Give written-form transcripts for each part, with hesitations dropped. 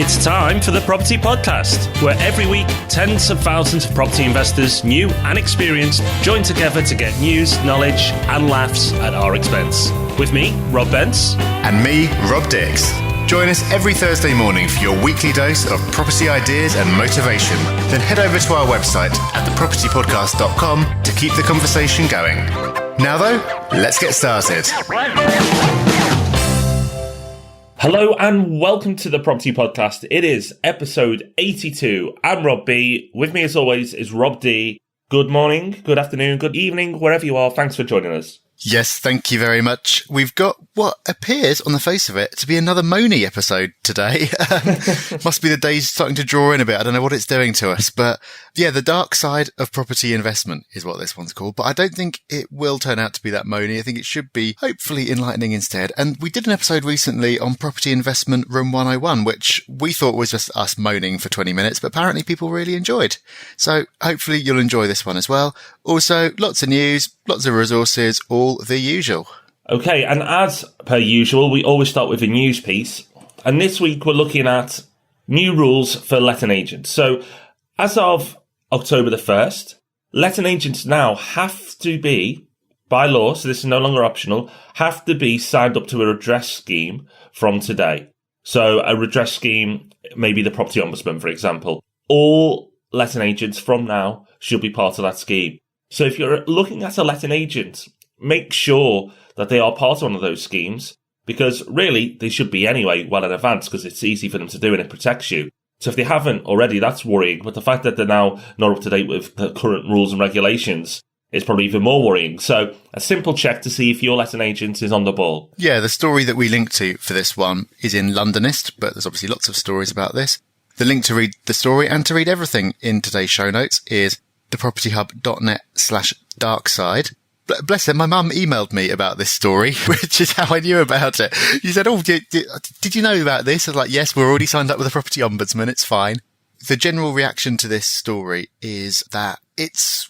It's time for the Property Podcast, where every week tens of thousands of property investors, new and experienced, join together to get news, knowledge and laughs at our expense. With me, Rob Bence. And me, Rob Dix. Join us every Thursday morning for your weekly dose of property ideas and motivation. Then head over to our website at thepropertypodcast.com to keep the conversation going. Now though, let's get started. Hello and welcome to the Property Podcast. It is episode 82. I'm Rob B. With me as always is Rob D. Good morning, good afternoon, good evening, wherever you are. Thanks for joining us. Yes, thank you very much. We've got what appears on the face of it to be another Moany episode today. Must be the days starting to draw in a bit. I don't know what it's doing to us, but yeah, the dark side of property investment is what this one's called. But I don't think it will turn out to be that Moany. I think it should be hopefully enlightening instead. And we did an episode recently on property investment room 101, which we thought was just us moaning for 20 minutes, but apparently people really enjoyed. So hopefully you'll enjoy this one as well. Also, lots of news, lots of resources, all the usual. Okay, and as per usual, we always start with a news piece. And this week we're looking at new rules for letting agents. So as of October the 1st, letting agents now have to be, by law, so this is no longer optional, have to be signed up to a redress scheme from today. So a redress scheme, maybe the property ombudsman, for example. All letting agents from now should be part of that scheme. So if you're looking at a letting agent, make sure that they are part of one of those schemes, because really they should be anyway well in advance, because it's easy for them to do and it protects you. So if they haven't already, that's worrying. But the fact that they're now not up to date with the current rules and regulations is probably even more worrying. So a simple check to see if your letting agent is on the ball. Yeah, the story that we linked to for this one is in Londonist, but there's obviously lots of stories about this. The link to read the story and to read everything in today's show notes is thepropertyhub.net/darkside. Bless her, my mum emailed me about this story, which is how I knew about it. She said, did you know about this? I was like, yes, we're already signed up with the property ombudsman. It's fine. The general reaction to this story is that it's,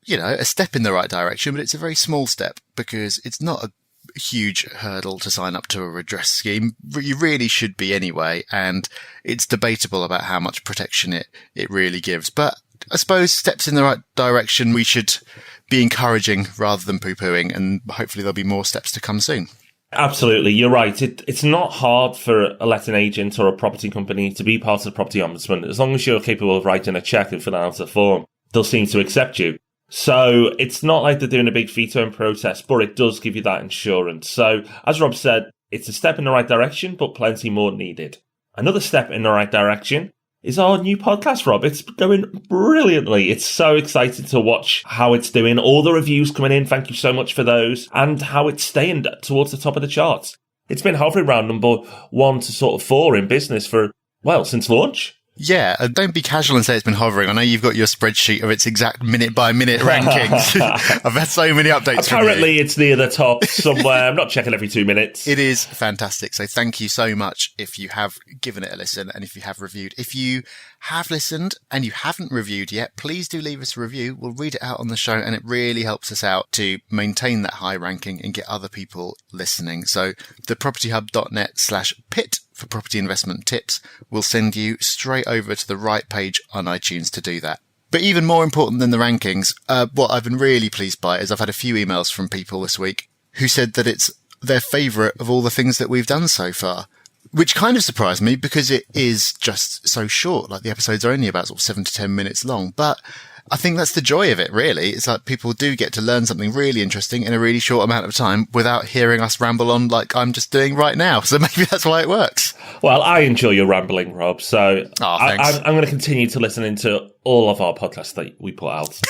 a step in the right direction, but it's a very small step because it's not a huge hurdle to sign up to a redress scheme. You really should be anyway. And it's debatable about how much protection it really gives. But I suppose steps in the right direction we should be encouraging rather than poo-pooing, and hopefully there'll be more steps to come soon. Absolutely, you're right. It's not hard for a letting agent or a property company to be part of the property ombudsman. As long as you're capable of writing a check and filling out a form, they'll seem to accept you. So it's not like they're doing a big vetoing process, but it does give you that insurance. So as Rob said, it's a step in the right direction, but plenty more needed. Another step in the right direction is our new podcast, Rob. It's going brilliantly. It's so exciting to watch how it's doing. All the reviews coming in, thank you so much for those, and how it's staying towards the top of the charts. It's been hovering around number 1 to sort of 4 in business since launch. Yeah, don't be casual and say it's been hovering. I know you've got your spreadsheet of its exact minute-by-minute rankings. I've had so many updates Apparently it's near the top somewhere. I'm not checking every 2 minutes. It is fantastic. So thank you so much if you have given it a listen and if you have reviewed. If you have listened and you haven't reviewed yet, please do leave us a review. We'll read it out on the show, and it really helps us out to maintain that high ranking and get other people listening. So thepropertyhub.net/pit for property investment tips will send you straight over to the right page on iTunes to do that. But even more important than the rankings, what I've been really pleased by is I've had a few emails from people this week who said that it's their favourite of all the things that we've done so far, which kind of surprised me because it is just so short. Like the episodes are only about 7 to 10 minutes long, but I think that's the joy of it, really. It's like people do get to learn something really interesting in a really short amount of time without hearing us ramble on like I'm just doing right now. So maybe that's why it works. Well, I enjoy your rambling, Rob. So thanks. I'm going to continue to listen into all of our podcasts that we put out.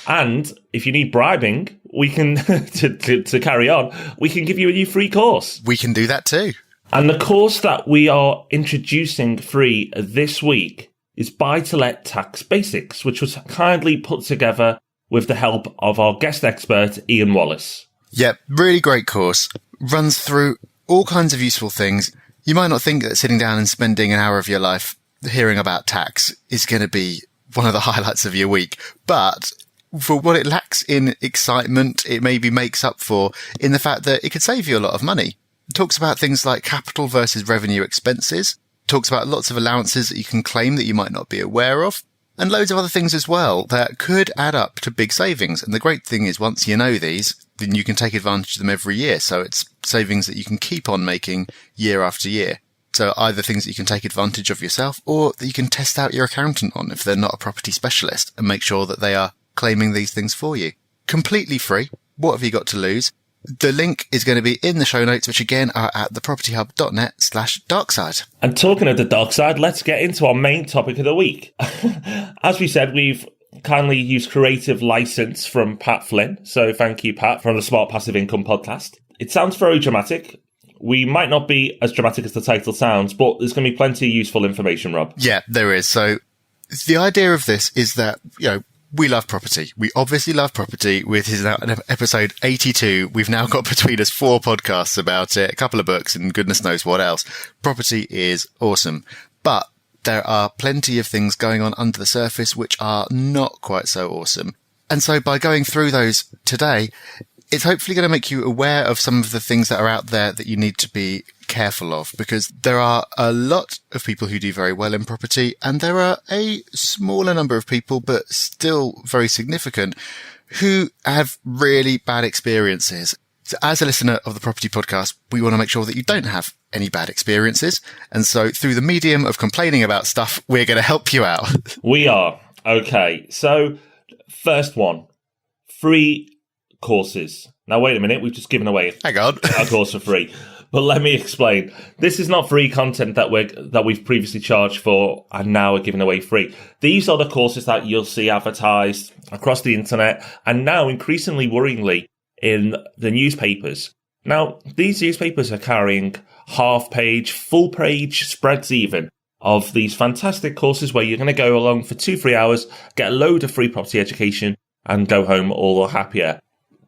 And if you need bribing, we can, to carry on, we can give you a new free course. We can do that too. And the course that we are introducing free this week is Buy-to-Let Tax Basics, which was kindly put together with the help of our guest expert, Ian Wallace. Yep, really great course. Runs through all kinds of useful things. You might not think that sitting down and spending an hour of your life hearing about tax is going to be one of the highlights of your week, but for what it lacks in excitement, it maybe makes up for in the fact that it could save you a lot of money. It talks about things like capital versus revenue expenses. It talks about lots of allowances that you can claim that you might not be aware of, and loads of other things as well that could add up to big savings. And the great thing is, once you know these, then you can take advantage of them every year. So it's savings that you can keep on making year after year. So either things that you can take advantage of yourself, or that you can test out your accountant on if they're not a property specialist, and make sure that they are claiming these things for you. Completely free. What have you got to lose? The link is going to be in the show notes, which again are at thepropertyhub.net/darkside. And talking of the dark side, let's get into our main topic of the week. As we said, we've kindly used creative license from Pat Flynn. So thank you, Pat, from the Smart Passive Income podcast. It sounds very dramatic. We might not be as dramatic as the title sounds, but there's going to be plenty of useful information, Rob. Yeah, there is. So the idea of this is that, we love property. We obviously love property. With his now episode 82, we've now got between us 4 podcasts about it, a couple of books, and goodness knows what else. Property is awesome. But there are plenty of things going on under the surface which are not quite so awesome. And so by going through those today, it's hopefully going to make you aware of some of the things that are out there that you need to be careful of, because there are a lot of people who do very well in property, and there are a smaller number of people, but still very significant, who have really bad experiences. So as a listener of the Property Podcast, we want to make sure that you don't have any bad experiences. And so through the medium of complaining about stuff, we're going to help you out. We are. Okay. So first one, free courses. Now, wait a minute. We've just given away Hang on. a course for free. But let me explain. This is not free content that we've previously charged for and now are giving away free. These are the courses that you'll see advertised across the internet, and now increasingly worryingly in the newspapers. Now, these newspapers are carrying half-page, full-page spreads even of these fantastic courses where you're going to go along for 2-3 hours, get a load of free property education, and go home all the happier.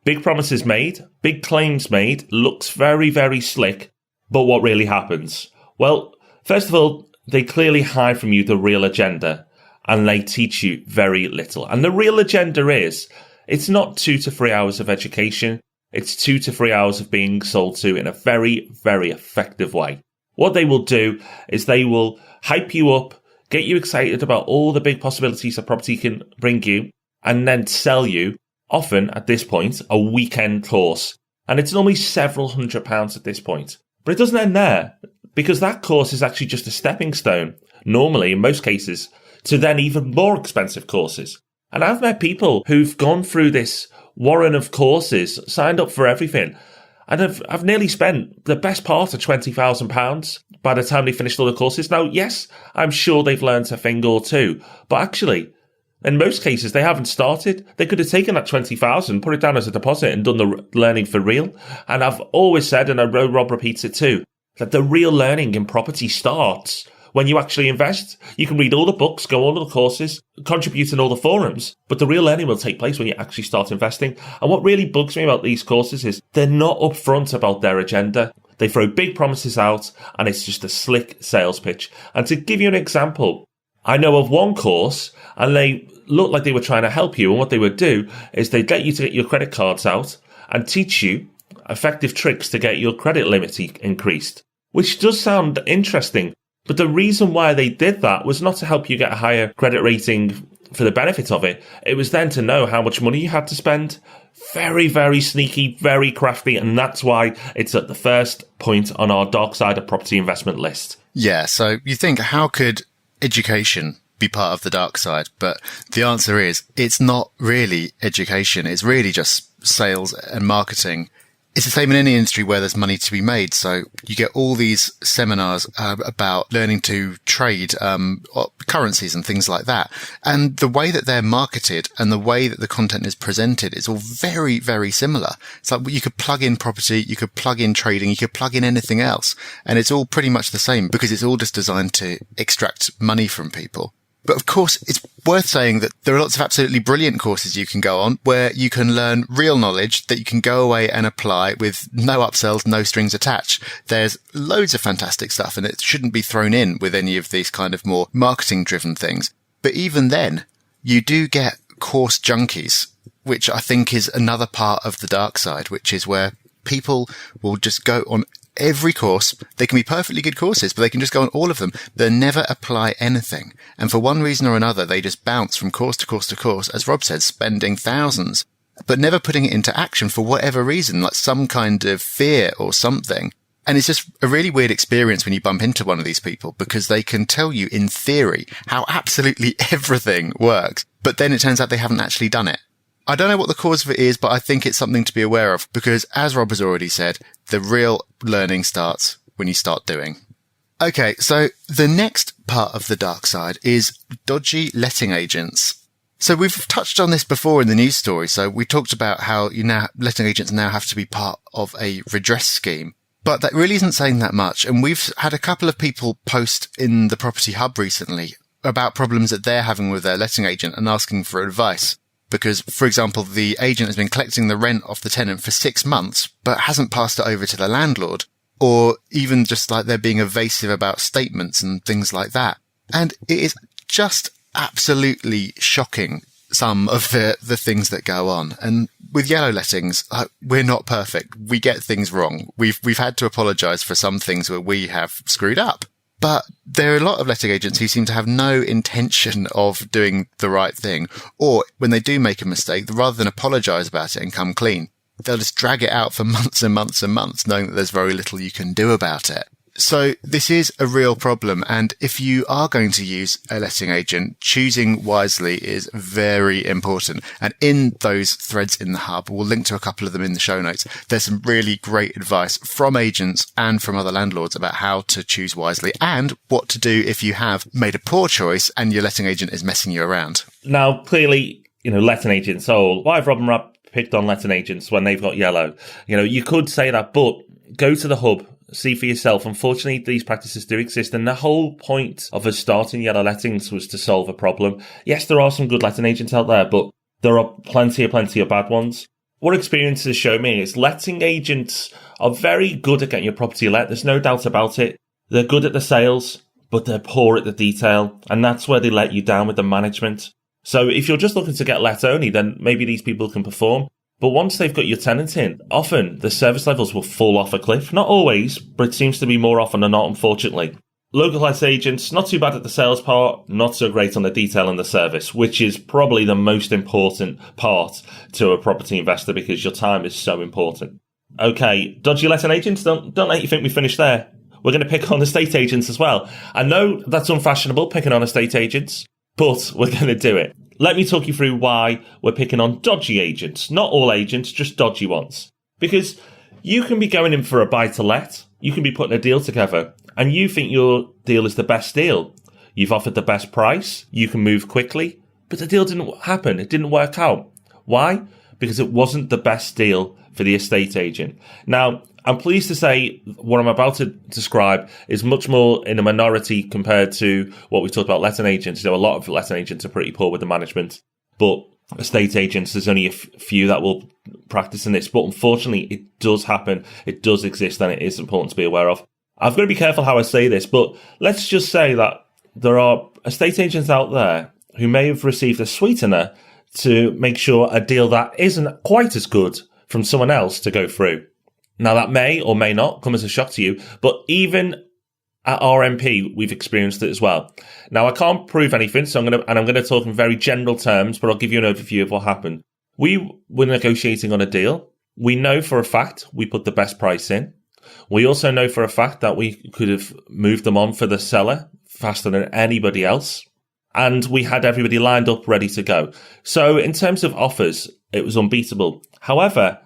Big promises made, big claims made, looks very, very slick, but what really happens? Well, first of all, they clearly hide from you the real agenda, and they teach you very little. And the real agenda is, it's not 2 to 3 hours of education, it's 2 to 3 hours of being sold to in a very, very effective way. What they will do is they will hype you up, get you excited about all the big possibilities that property can bring you, and then sell you, often at this point, a weekend course. And it's normally several £100s at this point. But it doesn't end there, because that course is actually just a stepping stone, normally, in most cases, to then even more expensive courses. And I've met people who've gone through this warren of courses, signed up for everything, and I've nearly spent the best part of £20,000 by the time they finished all the courses. Now, yes, I'm sure they've learned a thing or two, but actually, in most cases, they haven't started. They could have taken that 20,000, put it down as a deposit and done the learning for real. And I've always said, and I know Rob repeats it too, that the real learning in property starts when you actually invest. You can read all the books, go all the courses, contribute in all the forums, but the real learning will take place when you actually start investing. And what really bugs me about these courses is they're not upfront about their agenda. They throw big promises out, and it's just a slick sales pitch. And to give you an example, I know of one course, and they looked like they were trying to help you, and what they would do is they'd get you to get your credit cards out and teach you effective tricks to get your credit limit increased, which does sound interesting. But the reason why they did that was not to help you get a higher credit rating for the benefit of it. It was then to know how much money you had to spend. Very, very sneaky, very crafty, and that's why it's at the first point on our dark side of property investment list. Yeah, so you think, how could education be part of the dark side? But the answer is, it's not really education. It's really just sales and marketing. It's the same in any industry where there's money to be made. So you get all these seminars about learning to trade currencies and things like that. And the way that they're marketed and the way that the content is presented is all very, very similar. It's like you could plug in property, you could plug in trading, you could plug in anything else. And it's all pretty much the same because it's all just designed to extract money from people. But of course, it's worth saying that there are lots of absolutely brilliant courses you can go on where you can learn real knowledge that you can go away and apply with no upsells, no strings attached. There's loads of fantastic stuff, and it shouldn't be thrown in with any of these kind of more marketing driven things. But even then, you do get course junkies, which I think is another part of the dark side, which is where people will just go on every course. They can be perfectly good courses, but they can just go on all of them. They never apply anything. And for one reason or another, they just bounce from course to course to course, as Rob said, spending thousands, but never putting it into action for whatever reason, like some kind of fear or something. And it's just a really weird experience when you bump into one of these people, because they can tell you in theory how absolutely everything works, but then it turns out they haven't actually done it. I don't know what the cause of it is, but I think it's something to be aware of, because as Rob has already said, the real learning starts when you start doing. Okay, so the next part of the dark side is dodgy letting agents. So we've touched on this before in the news story. So we talked about how letting agents now have to be part of a redress scheme. But that really isn't saying that much. And we've had a couple of people post in the Property Hub recently about problems that they're having with their letting agent and asking for advice. Because, for example, the agent has been collecting the rent off the tenant for 6 months, but hasn't passed it over to the landlord. Or even just like they're being evasive about statements and things like that. And it is just absolutely shocking, some of the things that go on. And with yellow lettings, we're not perfect. We get things wrong. We've had to apologise for some things where we have screwed up. But there are a lot of letting agents who seem to have no intention of doing the right thing. Or when they do make a mistake, rather than apologise about it and come clean, they'll just drag it out for months and months and months, knowing that there's very little you can do about it. So this is a real problem. And if you are going to use a letting agent, choosing wisely is very important. And in those threads in the hub, we'll link to a couple of them in the show notes. There's some really great advice from agents and from other landlords about how to choose wisely and what to do if you have made a poor choice and your letting agent is messing you around. Now, clearly, letting agents, why have Rob and Rab picked on letting agents when they've got yellow? You could say that, but go to the hub. See for yourself. Unfortunately, these practices do exist, and the whole point of us starting yellow lettings was to solve a problem. Yes, there are some good letting agents out there, but there are plenty of bad ones. What experiences show me is letting agents are very good at getting your property let. There's no doubt about it. They're good at the sales, but they're poor at the detail, and that's where they let you down with the management. So if you're just looking to get let only, then maybe these people can perform. But once they've got your tenant in, often the service levels will fall off a cliff. Not always, but it seems to be more often than not, unfortunately. Localised agents, not too bad at the sales part, not so great on the detail and the service, which is probably the most important part to a property investor because your time is so important. Okay, dodgy letting agents, don't let you think we finished there. We're going to pick on estate agents as well. I know that's unfashionable, picking on estate agents, but we're going to do it. Let me talk you through why we're picking on dodgy agents. Not all agents, just dodgy ones. Because you can be going in for a buy-to-let, you can be putting a deal together, and you think your deal is the best deal. You've offered the best price, you can move quickly, but the deal didn't happen, it didn't work out. Why? Because it wasn't the best deal for the estate agent. Now, I'm pleased to say what I'm about to describe is much more in a minority compared to what we've talked about letting agents. A lot of letting agents are pretty poor with the management, but estate agents, there's only a few that will practice in this. But unfortunately, it does happen. It does exist, and it is important to be aware of. I've got to be careful how I say this, but let's just say that there are estate agents out there who may have received a sweetener to make sure a deal that isn't quite as good from someone else to go through. Now, that may or may not come as a shock to you, but even at RMP, we've experienced it as well. Now, I can't prove anything, so I'm going to talk in very general terms, but I'll give you an overview of what happened. We were negotiating on a deal. We know for a fact we put the best price in. We also know for a fact that we could have moved them on for the seller faster than anybody else. And we had everybody lined up, ready to go. So in terms of offers, it was unbeatable. However,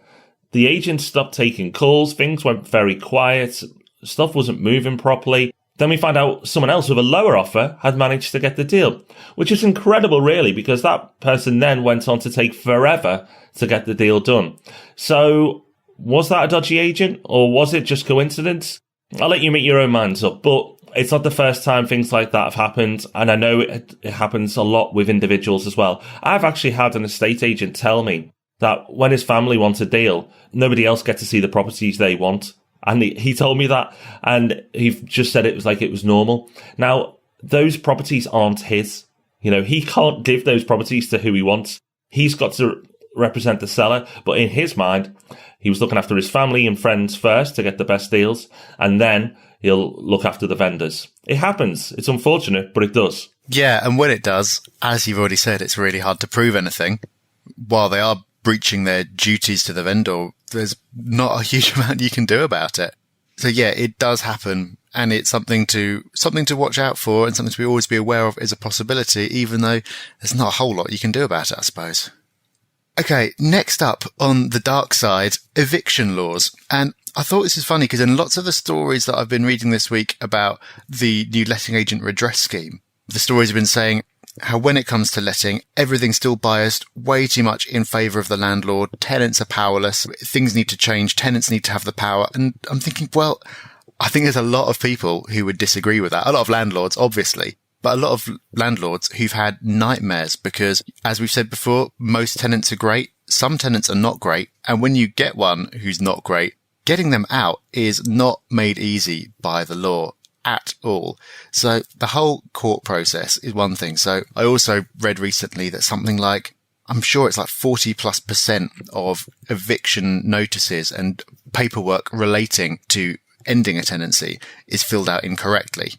the agent stopped taking calls. Things went very quiet. Stuff wasn't moving properly. Then we found out someone else with a lower offer had managed to get the deal, which is incredible, really, because that person then went on to take forever to get the deal done. So was that a dodgy agent, or was it just coincidence? I'll let you make your own minds up, but it's not the first time things like that have happened, and I know it happens a lot with individuals as well. I've actually had an estate agent tell me that when his family wants a deal, nobody else gets to see the properties they want. And he told me that, and he just said it was like it was normal. Now, those properties aren't his. He can't give those properties to who he wants. He's got to represent the seller, but in his mind, he was looking after his family and friends first to get the best deals, and then he'll look after the vendors. It happens. It's unfortunate, but it does. Yeah, and when it does, as you've already said, it's really hard to prove anything. While they are breaching their duties to the vendor, there's not a huge amount you can do about it. So yeah, it does happen, and it's something to watch out for, and something to always be aware of is a possibility, even though there's not a whole lot you can do about it, I suppose. Okay, next up on the dark side, eviction laws. And I thought this is funny because in lots of the stories that I've been reading this week about the new letting agent redress scheme, the stories have been saying how when it comes to letting, everything's still biased way too much in favour of the landlord. Tenants are powerless. Things need to change. Tenants need to have the power. And I'm thinking, well, I think there's a lot of people who would disagree with that. A lot of landlords, obviously, but a lot of landlords who've had nightmares because, as we've said before, most tenants are great. Some tenants are not great. And when you get one who's not great, getting them out is not made easy by the law at all. So the whole court process is one thing. So I also read recently that something like, I'm sure it's like 40+% of eviction notices and paperwork relating to ending a tenancy is filled out incorrectly.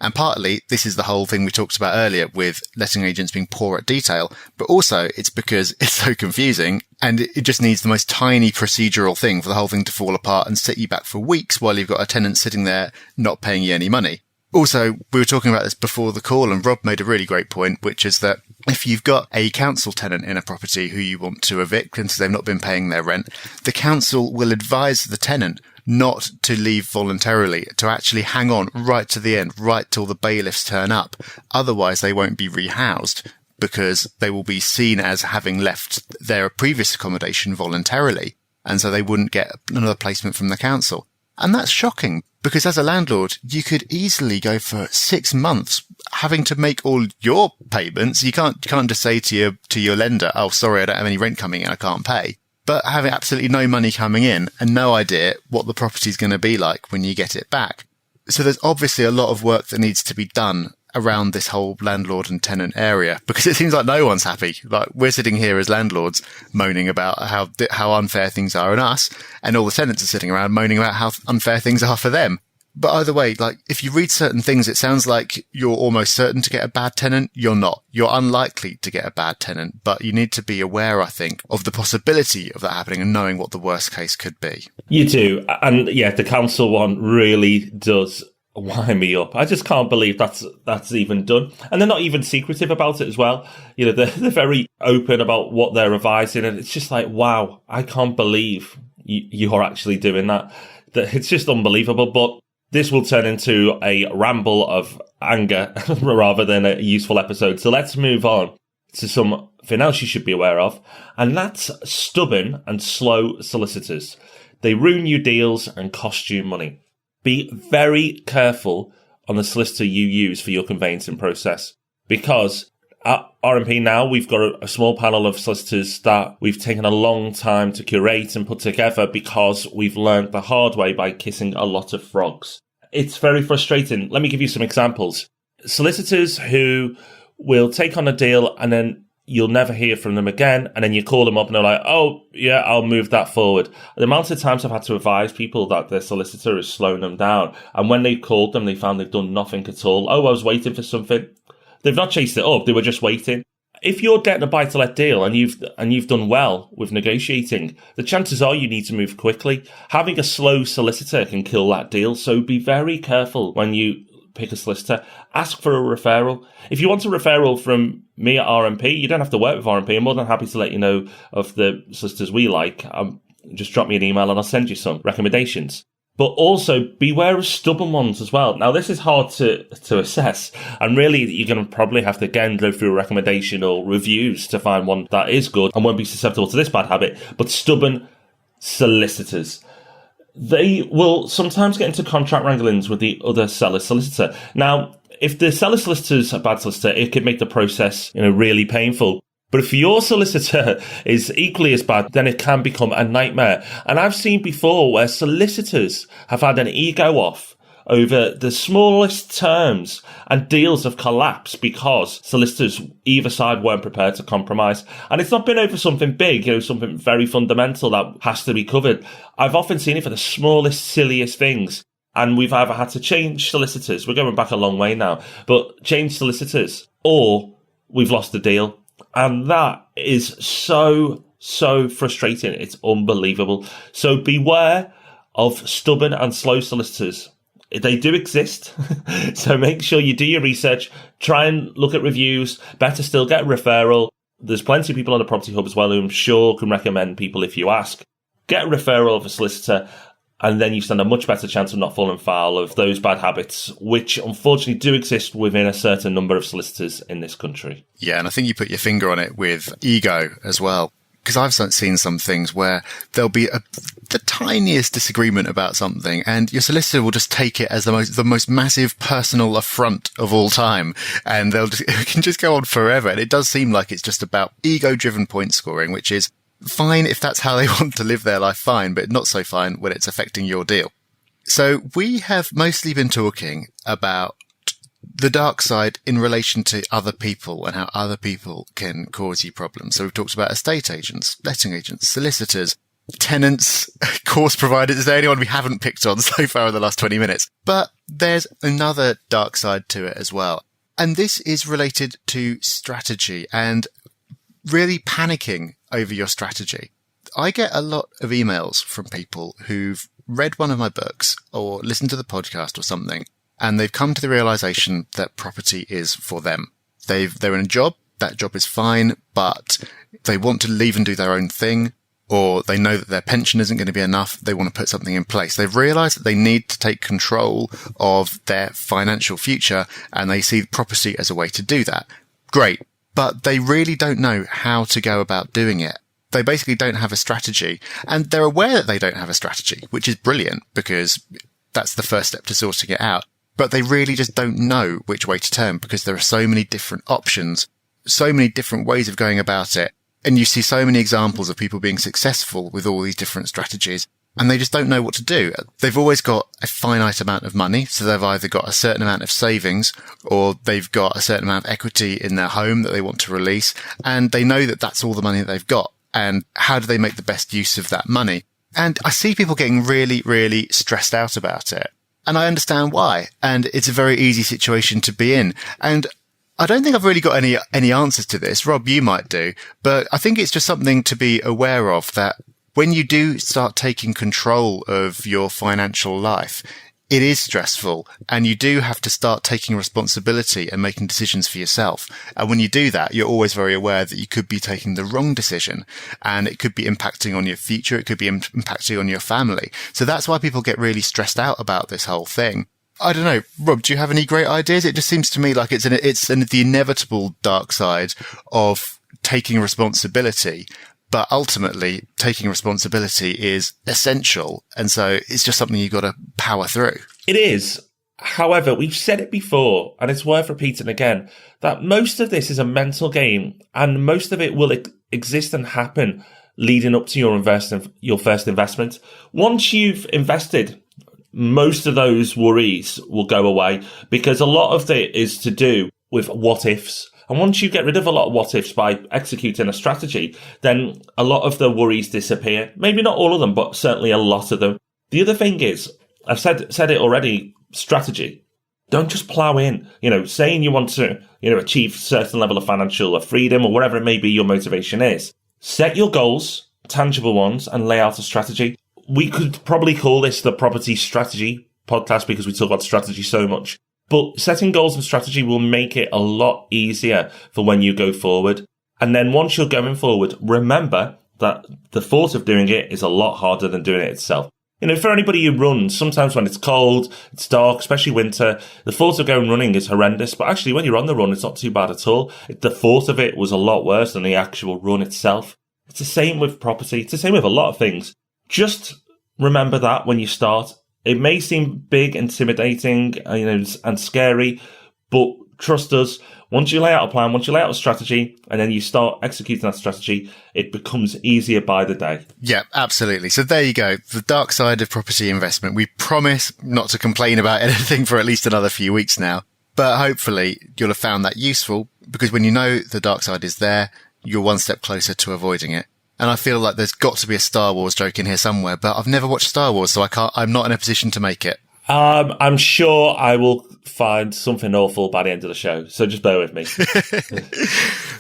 And partly this is the whole thing we talked about earlier with letting agents being poor at detail, but also it's because it's so confusing and it just needs the most tiny procedural thing for the whole thing to fall apart and set you back for weeks while you've got a tenant sitting there not paying you any money. Also, we were talking about this before the call and Rob made a really great point, which is that if you've got a council tenant in a property who you want to evict since they've not been paying their rent, the council will advise the tenant not to leave voluntarily, to actually hang on right to the end, right till the bailiffs turn up. Otherwise, they won't be rehoused because they will be seen as having left their previous accommodation voluntarily. And so they wouldn't get another placement from the council. And that's shocking because as a landlord, you could easily go for 6 months having to make all your payments. You can't just say to your lender, oh, sorry, I don't have any rent coming in, I can't pay. But having absolutely no money coming in and no idea what the property's going to be like when you get it back. So there's obviously a lot of work that needs to be done around this whole landlord and tenant area because it seems like no one's happy. Like we're sitting here as landlords moaning about how unfair things are on us, and all the tenants are sitting around moaning about how unfair things are for them. But either way, like if you read certain things, it sounds like you're almost certain to get a bad tenant. You're not. You're unlikely to get a bad tenant, but you need to be aware, I think, of the possibility of that happening and knowing what the worst case could be. You do. And yeah, the council one really does wind me up. I just can't believe that's even done. And they're not even secretive about it as well. You know, they're very open about what they're revising. And it's just like, wow, I can't believe you're actually doing that. It's just unbelievable. But this will turn into a ramble of anger rather than a useful episode. So let's move on to something else you should be aware of. And that's stubborn and slow solicitors. They ruin your deals and cost you money. Be very careful on the solicitor you use for your conveyancing process. Because at RMP now, we've got a small panel of solicitors that we've taken a long time to curate and put together because we've learned the hard way by kissing a lot of frogs. It's very frustrating. Let me give you some examples. Solicitors who will take on a deal and then you'll never hear from them again. And then you call them up and they're like, oh, yeah, I'll move that forward. The amount of times I've had to advise people that their solicitor is slowing them down. And when they've called them, they found they've done nothing at all. Oh, I was waiting for something. They've not chased it up. They were just waiting. If you're getting a buy-to-let deal and you've done well with negotiating, the chances are you need to move quickly. Having a slow solicitor can kill that deal. So be very careful when you pick a solicitor. Ask for a referral. If you want a referral from me at RMP, you don't have to work with RMP. I'm more than happy to let you know of the solicitors we like. Just drop me an email and I'll send you some recommendations. But also beware of stubborn ones as well. Now, this is hard to assess. And really, you're going to probably have to, again, go through a recommendation or reviews to find one that is good and won't be susceptible to this bad habit. But stubborn solicitors. They will sometimes get into contract wranglings with the other seller's solicitor. Now, if the seller's solicitor's a bad solicitor, it could make the process, really painful. But if your solicitor is equally as bad, then it can become a nightmare. And I've seen before where solicitors have had an ego off over the smallest terms, and deals have collapsed because solicitors either side weren't prepared to compromise. And it's not been over something big, something very fundamental that has to be covered. I've often seen it for the smallest, silliest things. And we've either had to change solicitors, we're going back a long way now, but change solicitors, or we've lost the deal. And that is so frustrating. It's unbelievable. So beware of stubborn and slow solicitors. They do exist. So make sure you do your research, try and look at reviews, better still get a referral. There's plenty of people on the Property Hub as well who I'm sure can recommend people if you ask. Get a referral of a solicitor, and then you stand a much better chance of not falling foul of those bad habits, which unfortunately do exist within a certain number of solicitors in this country. Yeah, and I think you put your finger on it with ego as well. Because I've seen some things where there'll be the tiniest disagreement about something, and your solicitor will just take it as the most massive personal affront of all time, and it can just go on forever. And it does seem like it's just about ego-driven point scoring, which is fine if that's how they want to live their life, fine, but not so fine when it's affecting your deal. So we have mostly been talking about the dark side in relation to other people and how other people can cause you problems. So we've talked about estate agents, letting agents, solicitors, tenants, course providers. Is there anyone we haven't picked on so far in the last 20 minutes? But there's another dark side to it as well. And this is related to strategy and really panicking over your strategy. I get a lot of emails from people who've read one of my books or listened to the podcast or something, and they've come to the realization that property is for them. They're in a job, that job is fine, but they want to leave and do their own thing, or they know that their pension isn't going to be enough, they want to put something in place. They've realized that they need to take control of their financial future, and they see property as a way to do that. Great. But they really don't know how to go about doing it. They basically don't have a strategy, and they're aware that they don't have a strategy, which is brilliant because that's the first step to sorting it out. But they really just don't know which way to turn because there are so many different options, so many different ways of going about it. And you see so many examples of people being successful with all these different strategies, and they just don't know what to do. They've always got a finite amount of money, so they've either got a certain amount of savings or they've got a certain amount of equity in their home that they want to release, and they know that that's all the money that they've got. And how do they make the best use of that money? And I see people getting really, really stressed out about it. And I understand why. And it's a very easy situation to be in. And I don't think I've really got any answers to this. Rob, you might do, but I think it's just something to be aware of, that when you do start taking control of your financial life, it is stressful, and you do have to start taking responsibility and making decisions for yourself. And when you do that, you're always very aware that you could be taking the wrong decision, and it could be impacting on your future. It could be impacting on your family. So that's why people get really stressed out about this whole thing. I don't know, Rob, do you have any great ideas? It just seems to me like it's the inevitable dark side of taking responsibility. But ultimately, taking responsibility is essential. And so it's just something you've got to power through. It is. However, we've said it before, and it's worth repeating again, that most of this is a mental game, and most of it will exist and happen leading up to your first investment. Once you've invested, most of those worries will go away, because a lot of it is to do with what ifs. And once you get rid of a lot of what ifs by executing a strategy, then a lot of the worries disappear. Maybe not all of them, but certainly a lot of them. The other thing is, I've said it already, strategy. Don't just plow in, saying you want to, achieve a certain level of financial freedom or whatever it may be your motivation is. Set your goals, tangible ones, and lay out a strategy. We could probably call this the Property Strategy Podcast because we talk about strategy so much. But setting goals and strategy will make it a lot easier for when you go forward. And then once you're going forward, remember that the thought of doing it is a lot harder than doing it itself. For anybody who runs, sometimes when it's cold, it's dark, especially winter, the thought of going running is horrendous. But actually, when you're on the run, it's not too bad at all. The thought of it was a lot worse than the actual run itself. It's the same with property. It's the same with a lot of things. Just remember that when you start. It may seem big, intimidating, and scary, but trust us. Once you lay out a plan, once you lay out a strategy, and then you start executing that strategy, it becomes easier by the day. Yeah, absolutely. So there you go. The dark side of property investment. We promise not to complain about anything for at least another few weeks now. But hopefully you'll have found that useful, because when you know the dark side is there, you're one step closer to avoiding it. And I feel like there's got to be a Star Wars joke in here somewhere, but I've never watched Star Wars, so I'm not in a position to make it. I'm sure I will find something awful by the end of the show, so just bear with me.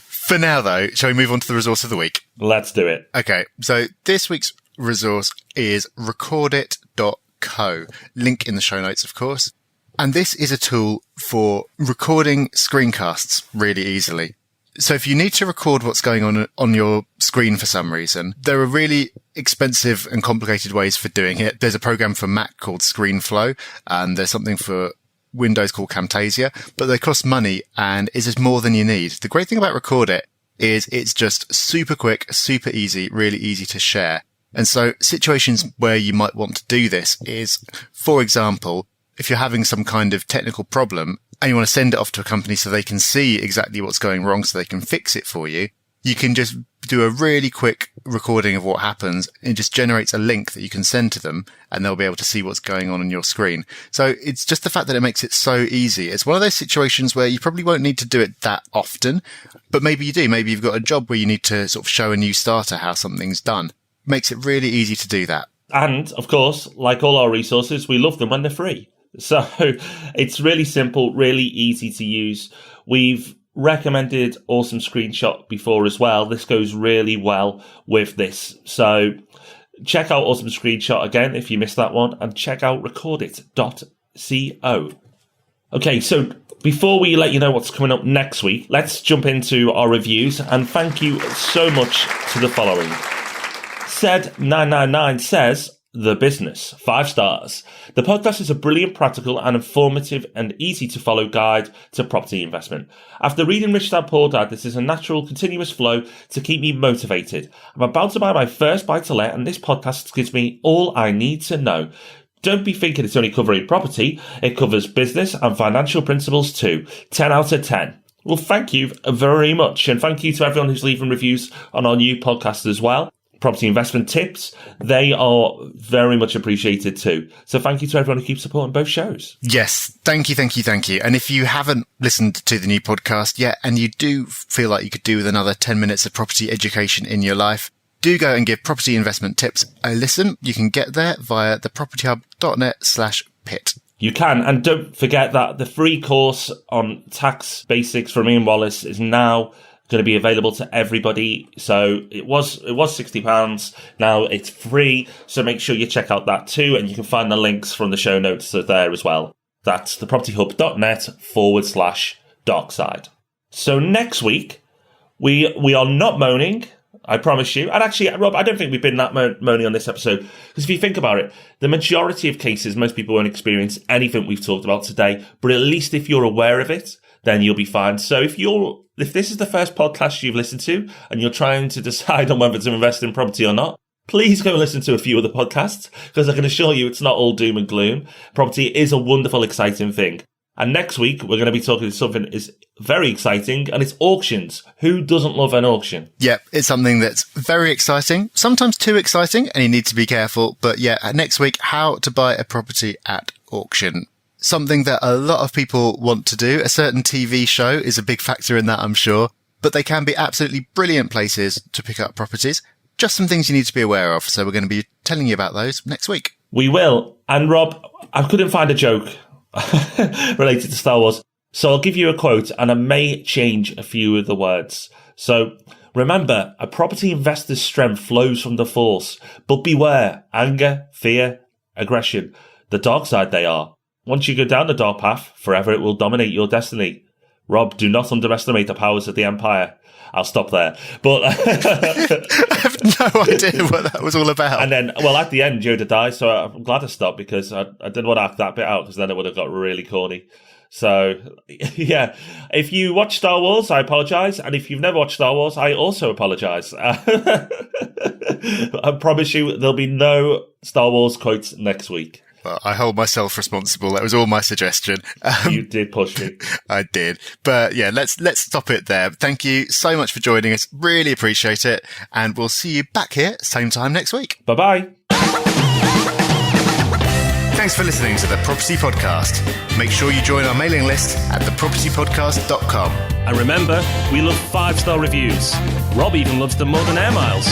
For now, though, shall we move on to the resource of the week? Let's do it. Okay, so this week's resource is recordit.co. Link in the show notes, of course. And this is a tool for recording screencasts really easily. So if you need to record what's going on your screen for some reason, there are really expensive and complicated ways for doing it. There's a program for Mac called ScreenFlow, and there's something for Windows called Camtasia, but they cost money and is just more than you need. The great thing about Recordit is it's just super quick, super easy, really easy to share. And so situations where you might want to do this is, for example, if you're having some kind of technical problem and you want to send it off to a company so they can see exactly what's going wrong so they can fix it for you, you can just do a really quick recording of what happens. It just generates a link that you can send to them and they'll be able to see what's going on your screen. So it's just the fact that it makes it so easy. It's one of those situations where you probably won't need to do it that often, but maybe you do. Maybe you've got a job where you need to sort of show a new starter how something's done. It makes it really easy to do that. And, of course, like all our resources, we love them when they're free. So it's really simple, really easy to use. We've recommended Awesome Screenshot before as well. This goes really well with this. So check out Awesome Screenshot again if you missed that one, and check out recordit.co. Okay, so before we let you know what's coming up next week, let's jump into our reviews, and thank you so much to the following. Said999 says, The Business, 5 stars. The podcast is a brilliant, practical and informative and easy to follow guide to property investment. After reading Rich Dad Poor Dad, this is a natural, continuous flow to keep me motivated. I'm about to buy my first buy-to-let and this podcast gives me all I need to know. Don't be thinking it's only covering property. It covers business and financial principles too. 10 out of 10. Well, thank you very much. And thank you to everyone who's leaving reviews on our new podcast as well. Property investment tips, they are very much appreciated too. So thank you to everyone who keeps supporting both shows. Yes, thank you. And if you haven't listened to the new podcast yet, and you do feel like you could do with another 10 minutes of property education in your life, do go and give Property Investment Tips a listen. You can get there via thepropertyhub.net/pit. You can, and don't forget that the free course on tax basics from Ian Wallace is now going to be available to everybody. So it was £60. Now it's free. So make sure you check out that too. And you can find the links from the show notes there as well. That's thepropertyhub.net/darkside. So next week, we are not moaning. I promise you. And actually, Rob, I don't think we've been that moaning on this episode. Because if you think about it, the majority of cases, most people won't experience anything we've talked about today. But at least if you're aware of it, then you'll be fine. So if this is the first podcast you've listened to and you're trying to decide on whether to invest in property or not, please go listen to a few of the podcasts, because I can assure you it's not all doom and gloom. Property is a wonderful, exciting thing. And next week, we're going to be talking about something that is very exciting, and it's auctions. Who doesn't love an auction? Yeah, it's something that's very exciting, sometimes too exciting, and you need to be careful. But yeah, next week, how to buy a property at auction. Something that a lot of people want to do. A certain TV show is a big factor in that, I'm sure. But they can be absolutely brilliant places to pick up properties. Just some things you need to be aware of. So we're going to be telling you about those next week. We will. And Rob, I couldn't find a joke related to Star Wars. So I'll give you a quote and I may change a few of the words. So remember, a property investor's strength flows from the Force. But beware, anger, fear, aggression. The dark side they are. Once you go down the dark path, forever it will dominate your destiny. Rob, do not underestimate the powers of the Empire. I'll stop there. But I have no idea what that was all about. And then, well, at the end, Yoda dies, so I'm glad I stopped because I didn't want to act that bit out because then it would have got really corny. So, yeah, if you watch Star Wars, I apologise. And if you've never watched Star Wars, I also apologise. I promise you there'll be no Star Wars quotes next week. Well, I hold myself responsible. That was all my suggestion. You did push me. I did. But yeah, let's stop it there. Thank you so much for joining us. Really appreciate it. And we'll see you back here same time next week. Bye-bye. Thanks for listening to The Property Podcast. Make sure you join our mailing list at thepropertypodcast.com. And remember, we love 5-star reviews. Rob even loves them more than air miles.